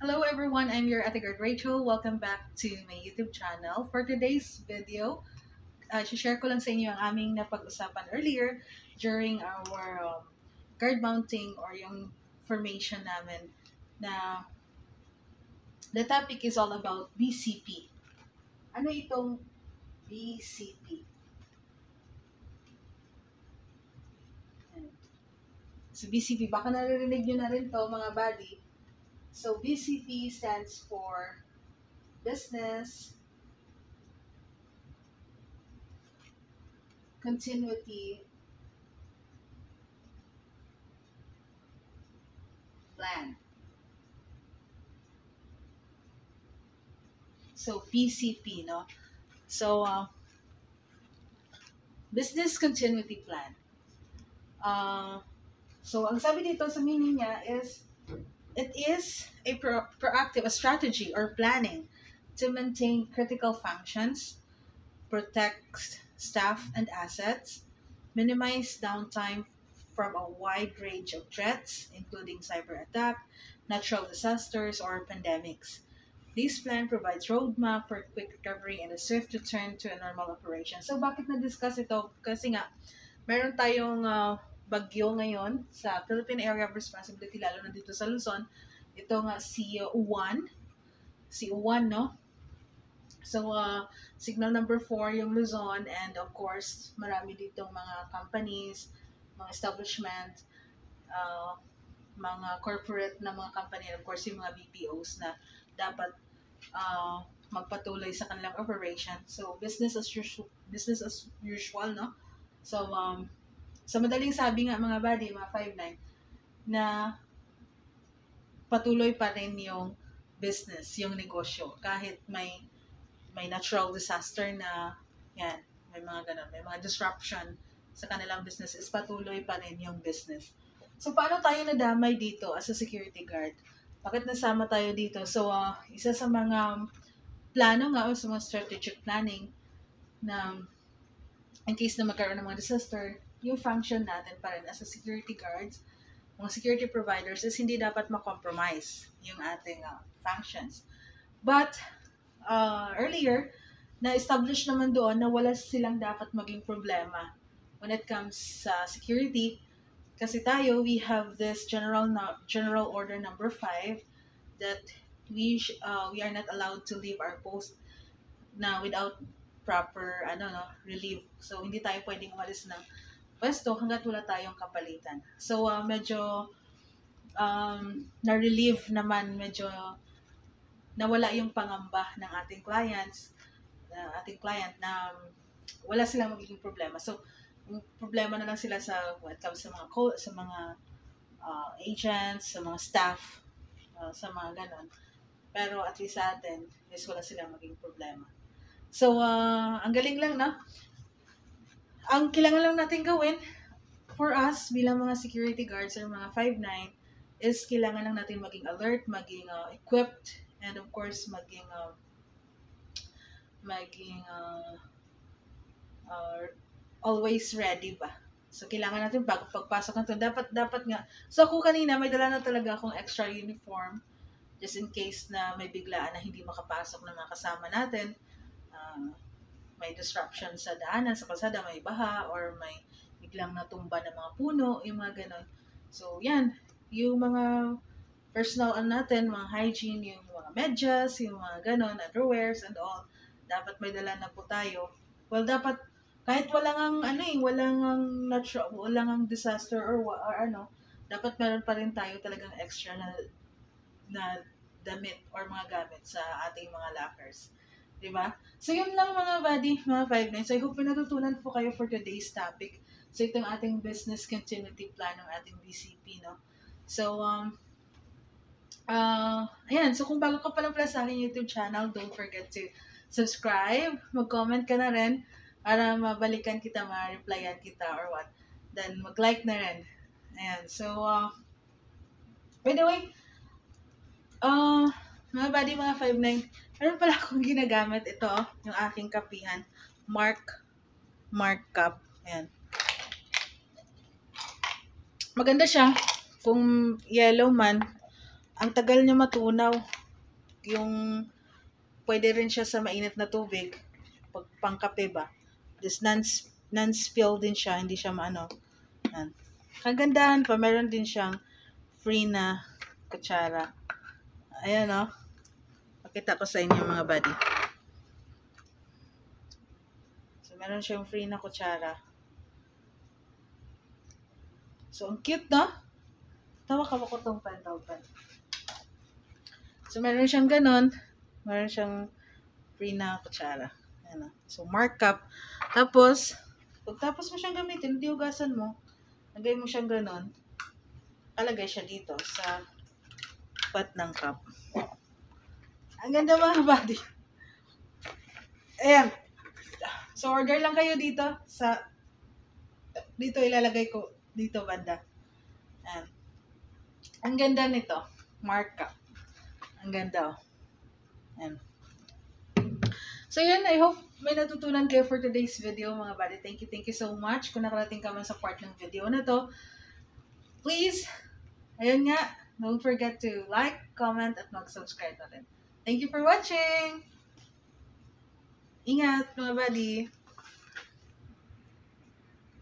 Hello everyone, I'm your Ate Girl Rachel. Welcome back to my YouTube channel. For today's video, share ko lang sa inyo ang aming napag-usapan earlier during our guard mounting or yung formation namin na the topic is all about BCP. Ano itong BCP? So BCP, baka naririnig nyo na rin to mga buddy. So BCP stands for Business Continuity Plan. So BCP, no? So Business Continuity Plan. So ang sabi dito sa meaning niya is, it is a proactive strategy or planning to maintain critical functions, protect staff and assets, minimize downtime from a wide range of threats, including cyber attack, natural disasters, or pandemics. This plan provides roadmap for quick recovery and a swift return to a normal operation. So bakit na-discuss ito? Kasi nga, meron tayong bagyo ngayon sa Philippine Area of Responsibility, lalo na dito sa Luzon. Ito nga si Uwan, no? So, signal number 4 yung Luzon, and of course, marami ditong mga companies, mga establishment, mga corporate na mga company, and of course, yung mga BPOs na dapat magpatuloy sa kanilang operation. So, business as usual, no? So, sa madaling sabi nga mga buddy, mga 5-9, na patuloy pa rin yung business, yung negosyo. Kahit may natural disaster na, yan, may mga ganun, may mga disruption sa kanilang business, is patuloy pa rin yung business. So, paano tayo nadamay dito as a security guard? Bakit nasama tayo dito? So, isa sa mga plano nga o sa mga strategic planning na in case na magkaroon ng mga disaster, yung function natin pa rin as a security guards, mga security providers, is hindi dapat ma-compromise yung ating functions. But, earlier, na-establish naman doon na wala silang dapat maging problema when it comes sa security. Kasi tayo, we have this General Order number 5 that we are not allowed to leave our post na without proper relief. So, hindi tayo pwedeng umalis ng pwesto hanggat wala tayong kapalitan. So, medyo na-relieve naman, medyo nawala yung pangamba ng ating client na wala silang magiging problema. So, yung problema na lang sila sa when it comes sa mga agents, sa mga staff, sa mga ganon. Pero at least sa atin, is wala silang magiging problema. So, ang galing lang, no? Ang kailangan lang natin gawin for us bilang mga security guards or mga 5-9 is kailangan lang natin maging alert, maging equipped, and of course maging always ready ba. So kailangan natin bago pagpasok natin dapat nga. So ako kanina may dala na talaga akong extra uniform just in case na may biglaan na hindi makapasok ng mga kasama natin. May disruption sa daanan, sa kalsada, may baha, or may biglang natumba na mga puno, yung mga ganon. So, yan. Yung mga personal natin, mga hygiene, yung mga medyas, yung mga ganon, underwears, and all, dapat may dala na po tayo. Well, dapat, kahit walang ang disaster or dapat meron pa rin tayo talagang extra na damit or mga gamit sa ating mga lockers. Diba? So, yun lang mga buddy, mga 5-9. So, I hope natutunan po kayo for today's topic. So, itong ating business continuity plan ng ating BCP, no? So, ayan. So, kung bago ka pa lang pala sa aking YouTube channel, don't forget to subscribe, mag-comment ka na rin para mabalikan kita, ma-replyan kita or what. Then, mag-like na rin. Ayan. So, by the way, mga buddy, mga 5-9, meron pala akong ginagamit ito, yung aking kapihan. Mark Cup. Ayan. Maganda siya. Kung yellow man, ang tagal niya matunaw. Yung pwede rin siya sa mainit na tubig pag pangkape ba. This non-spill din siya, hindi siya maano. Yan. Kagandahan pa, meron din siyang free na kutsara. Ayan o. Pakita ko sa inyo mga buddy. So, meron siyang free na kutsara. So, ang cute, no? Tawa ka ba ko itong pen. So, meron siyang ganon. Meron siyang free na kutsara. Ayan o. So, markup. Tapos, pagtapos mo siyang gamitin, hindi hugasan mo. Lagay mo siyang ganon. Kalagay siya dito sa pot ng cup. Ang ganda mga buddy. Ayan. So, order lang kayo dito sa dito ilalagay ko dito banda. Ayan. Ang ganda nito. Markup. Ang ganda oh. Ayan. So, yun. I hope may natutunan kayo for today's video mga buddy. Thank you so much. Kung nakarating ka man sa part ng video na to, please, ayun nga, don't forget to like, comment, at mag-subscribe na rin. Thank you for watching! Ingat mga buddy!